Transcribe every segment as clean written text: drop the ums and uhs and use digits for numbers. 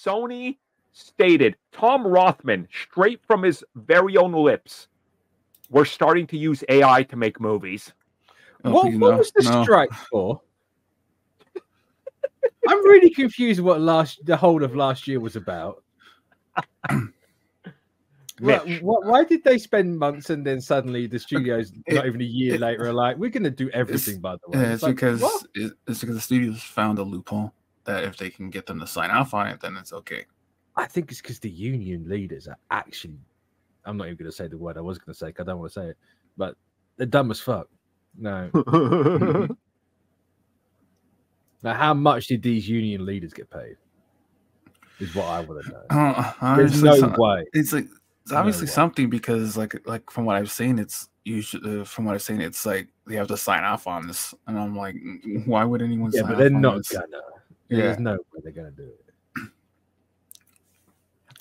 Sony stated, Tom Rothman, straight from his very own lips, we're starting to use AI to make movies. What was the strike for? I'm really confused what the whole of last year was about. Why did they spend months and then suddenly the studios, not even a year later, are like, we're going to do everything, by the way? It's because the studios found a loophole that if they can get them to sign off on it, then it's okay. I think it's because the union leaders are actually, I'm not even going to say the word I was going to say because I don't want to say it, but they're dumb as fuck. No. Now, how much did these union leaders get paid? Is what I want to know. There's no way. It's obviously something because, like from what I've seen, it's usually it's like they have to sign off on this, and I'm like, why would anyone? Yeah, sign but they're off on not this? gonna. There's no way they're gonna do it.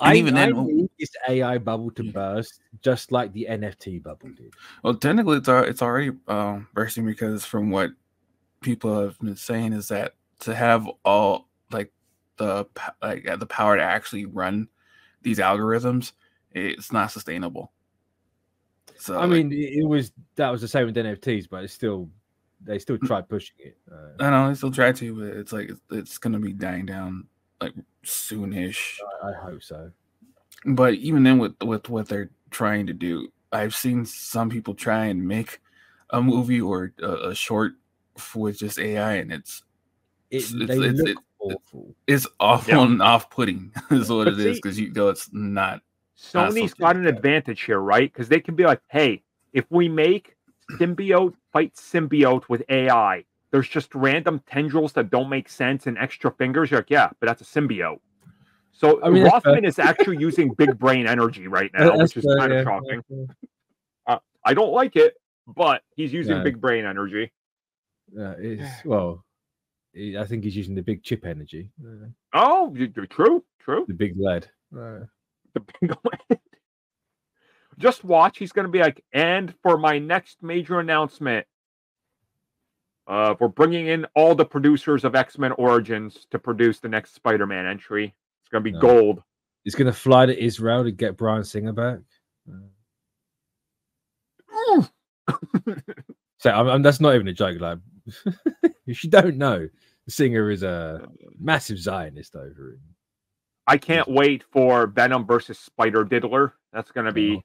And I need this AI bubble to burst, just like the NFT bubble did. Well, technically, it's already bursting because from what people have been saying is that to have all the power to actually run these algorithms, it's not sustainable. So I mean, that was the same with NFTs, but they still tried pushing it. I know they still try to, but it's like it's gonna be dying down like soonish. I hope so. But even then, with what they're trying to do, I've seen some people try and make a movie or a short with just AI, and it's awful. It's awful and off-putting is what it is, because you know it's not. Sony's got an advantage here, right? Because they can be like, hey, if we make symbiote fight symbiote with AI, there's just random tendrils that don't make sense and extra fingers. You're like, yeah, but that's a symbiote. So Rothman is actually using big brain energy right now, which is kind of shocking. I don't like it, but he's using big brain energy. I think he's using the big chip energy. Oh, true. The big lead. The big lead. Just watch. He's going to be like, and for my next major announcement, we're bringing in all the producers of X-Men Origins to produce the next Spider-Man entry. It's going to be gold. He's going to fly to Israel to get Bryan Singer back. So that's not even a joke. Like, if you don't know, Singer is a massive Zionist over it. I can't wait for Venom versus Spider Diddler. That's going to be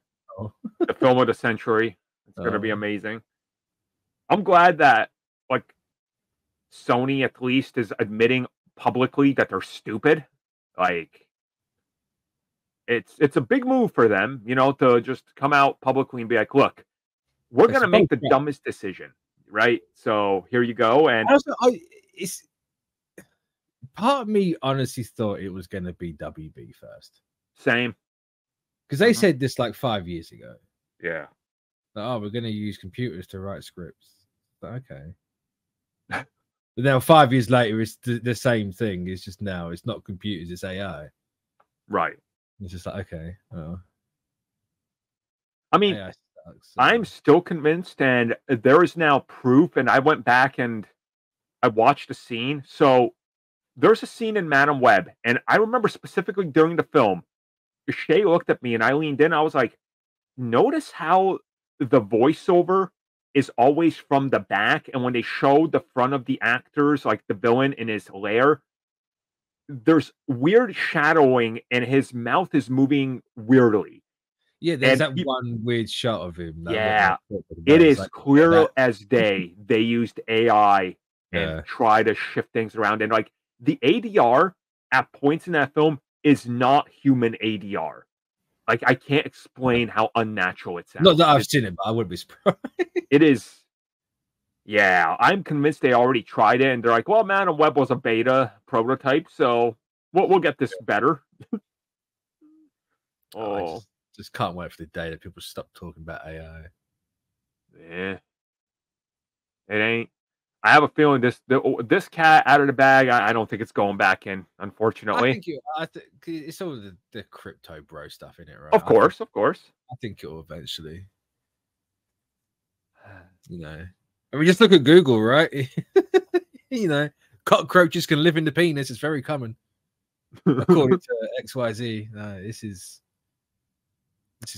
the film of the century. It's going to be amazing. I'm glad that Sony at least is admitting publicly that they're stupid. Like, it's a big move for them, to just come out publicly and be like, look, we're going to make the dumbest decision, right? So here you go. And also, part of me honestly thought it was going to be WB first. Same. Because they said this like 5 years ago. Yeah. Like, we're going to use computers to write scripts. But okay. But now 5 years later, it's the same thing. It's just now it's not computers, it's AI. Right. It's just like, okay. I mean, I'm still convinced, and there is now proof, and I went back and I watched a scene. So there's a scene in Madam Web, and I remember specifically during the film, Shay looked at me and I leaned in. I was like, notice how the voiceover is always from the back, and when they show the front of the actors, like the villain in his lair, there's weird shadowing and his mouth is moving weirdly. Yeah, there's one weird shot of him. It is clear as day. They used AI and try to shift things around. And like the ADR at points in that film is not human ADR. Like, I can't explain how unnatural it sounds. Not that I've seen it, but I would be surprised. It is. Yeah, I'm convinced they already tried it, and they're like, well, Madam Web was a beta prototype, so we'll get this better. I just can't wait for the day that people stop talking about AI. Yeah. It ain't. I have a feeling this cat out of the bag, I don't think it's going back in, unfortunately. I think it's all the crypto bro stuff in it, right? Of course. I think it will eventually. I mean, just look at Google, right? Cockroaches can live in the penis. It's very common. according to XYZ. No, this is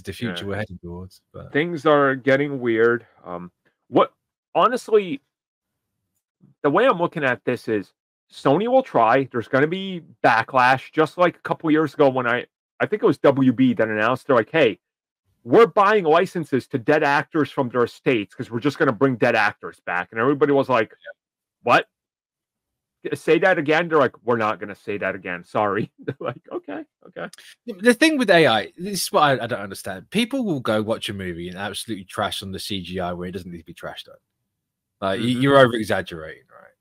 the future we're heading towards. But things are getting weird. What honestly, the way I'm looking at this is Sony will try. There's going to be backlash, just like a couple years ago when I think it was WB that announced they're like, hey, we're buying licenses to dead actors from their estates because we're just going to bring dead actors back. And everybody was like, what? Say that again? They're like, we're not going to say that again. Sorry. They're like, okay. The thing with AI, this is what I don't understand. People will go watch a movie and absolutely trash on the CGI where it doesn't need to be trashed on. Like, you're over-exaggerating, right?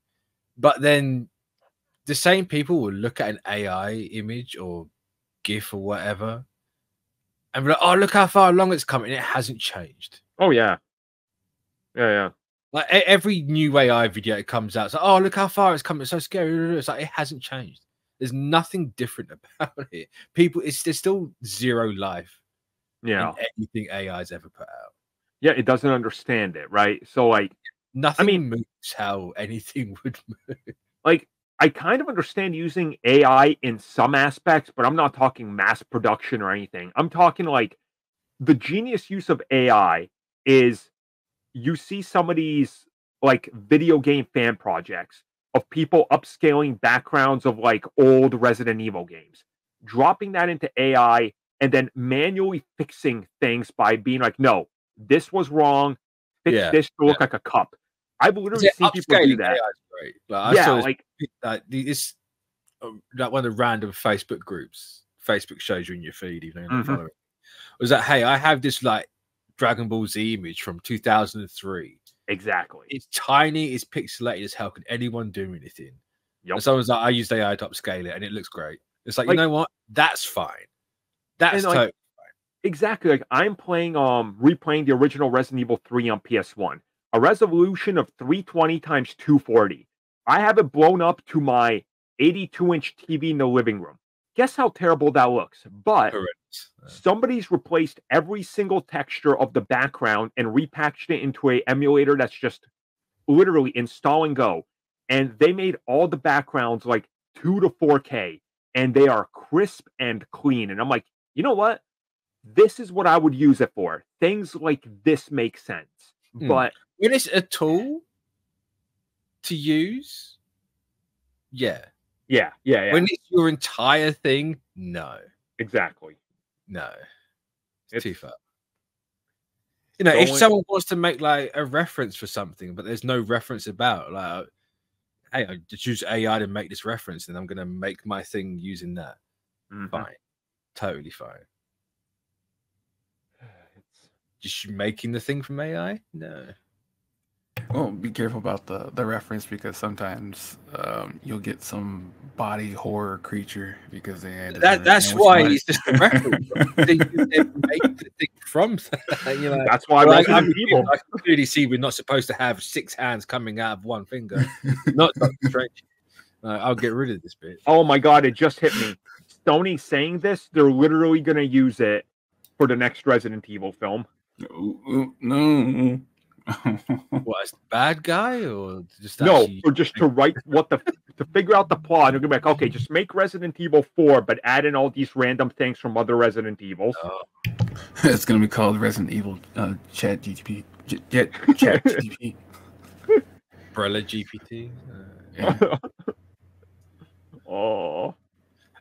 But then the same people will look at an AI image or GIF or whatever and be like, oh, look how far along it's come, and it hasn't changed. Oh, yeah. Yeah. Like, every new AI video that comes out, it's like, oh, look how far it's come. It's so scary. It's like, it hasn't changed. There's nothing different about it. There's still zero life in anything AI's ever put out. Yeah, it doesn't understand it, right? So, like, nothing moves how anything would move. Like, I kind of understand using AI in some aspects, but I'm not talking mass production or anything. I'm talking like the genius use of AI is you see some of these like video game fan projects of people upscaling backgrounds of like old Resident Evil games, dropping that into AI and then manually fixing things by being like, no, this was wrong. Fix this to look like a cup. I've literally seen people do that. Great. Like, this like one of the random Facebook groups. Facebook shows you in your feed, even though you're not following. Was that, hey, I have this like Dragon Ball Z image from 2003. Exactly. It's tiny, it's pixelated as hell. Can anyone do anything? Yep. And someone's like, I used AI to upscale it, and it looks great. It's like, you know what? That's fine. That's totally fine. Exactly. Like, I'm playing, replaying the original Resident Evil 3 on PS1. A resolution of 320 times 240. I have it blown up to my 82-inch TV in the living room. Guess how terrible that looks? But somebody's replaced every single texture of the background and repackaged it into an emulator that's just literally install and go. And they made all the backgrounds like 2 to 4K, and they are crisp and clean. And I'm like, you know what? This is what I would use it for. Things like this make sense. But when it's a tool to use, yeah. When it's your entire thing, no. Exactly. No. It's too far. You know, if someone wants to make like a reference for something, but there's no reference about, like, hey, I just use AI to make this reference, and I'm going to make my thing using that. Fine. Totally fine. Just making the thing from AI? No. Well, be careful about the reference, because sometimes you'll get some body horror creature because they that's why it's just a reference. They make the thing from that, you know. That's why I can clearly see we're not supposed to have 6 hands coming out of one finger. Not Strange. I'll get rid of this bit. Oh my god, it just hit me. Sony saying this, they're literally going to use it for the next Resident Evil film. No. What, as the bad guy, or just or just to write to figure out the plot? And they're gonna be like, okay, just make Resident Evil 4, but add in all these random things from other Resident Evils. It's gonna be called Resident Evil Chat GPT. Chat GPT. Umbrella GPT.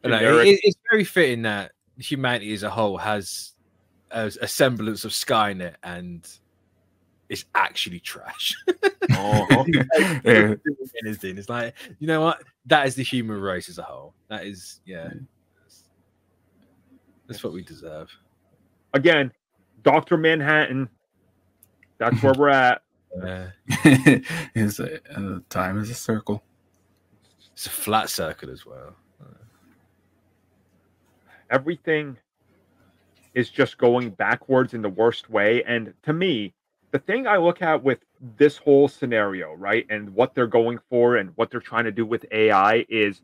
It's very fitting that humanity as a whole has a semblance of Skynet, and it's actually trash. It's like, you know what? That is the human race as a whole. That is, that's what we deserve. Again, Dr. Manhattan. That's where we're at. Time is a circle. It's a flat circle as well. Everything is just going backwards in the worst way. And to me, the thing I look at with this whole scenario, right, and what they're going for and what they're trying to do with AI is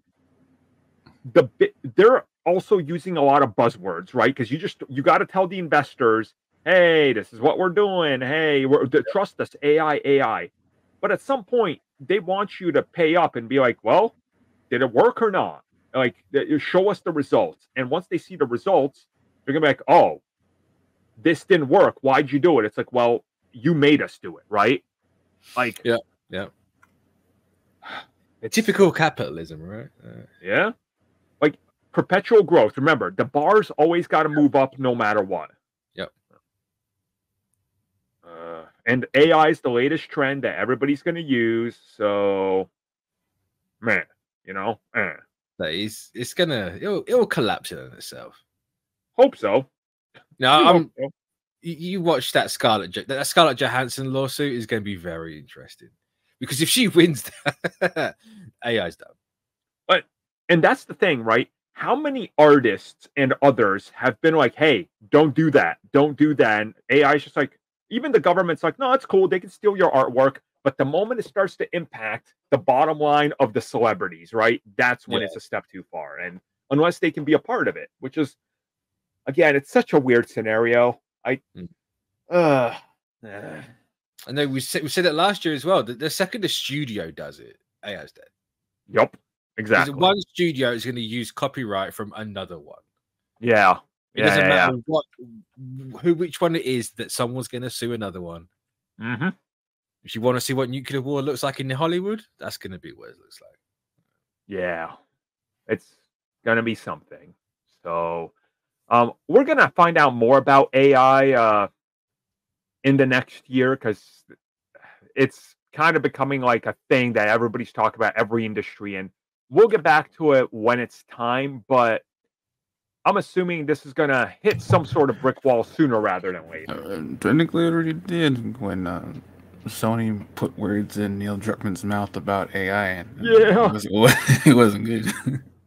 they're also using a lot of buzzwords, right? Because you got to tell the investors, hey, this is what we're doing. Hey, trust us, AI. But at some point, they want you to pay up and be like, well, did it work or not? Like, show us the results. And once they see the results, they're gonna be like, oh, this didn't work. Why'd you do it? It's like, well, you made us do it, right? Like, yeah. It's typical capitalism, right? Yeah. Like perpetual growth. Remember, the bar's always got to move up no matter what. Yep. And AI is the latest trend that everybody's going to use. So, man, it'll collapse in itself. Hope so. No, you watch that Scarlett Johansson lawsuit is going to be very interesting, because if she wins that, AI's done. And that's the thing, right? How many artists and others have been like, hey, don't do that. Don't do that. And AI is just like, even the government's like, no, it's cool. They can steal your artwork. But the moment it starts to impact the bottom line of the celebrities, right? That's when it's a step too far. And unless they can be a part of it, which is, again, it's such a weird scenario. I know we said it last year as well. The second the studio does it, AI's dead. Yep, exactly. One studio is going to use copyright from another one. Yeah, it doesn't matter which one it is that someone's going to sue another one. Mm-hmm. If you want to see what nuclear war looks like in Hollywood, that's going to be what it looks like. Yeah, it's going to be something. So, we're going to find out more about AI in the next year, because it's kind of becoming like a thing that everybody's talking about, every industry, and we'll get back to it when it's time. But I'm assuming this is going to hit some sort of brick wall sooner rather than later. Technically, it already did when Sony put words in Neil Druckmann's mouth about AI. And it wasn't good.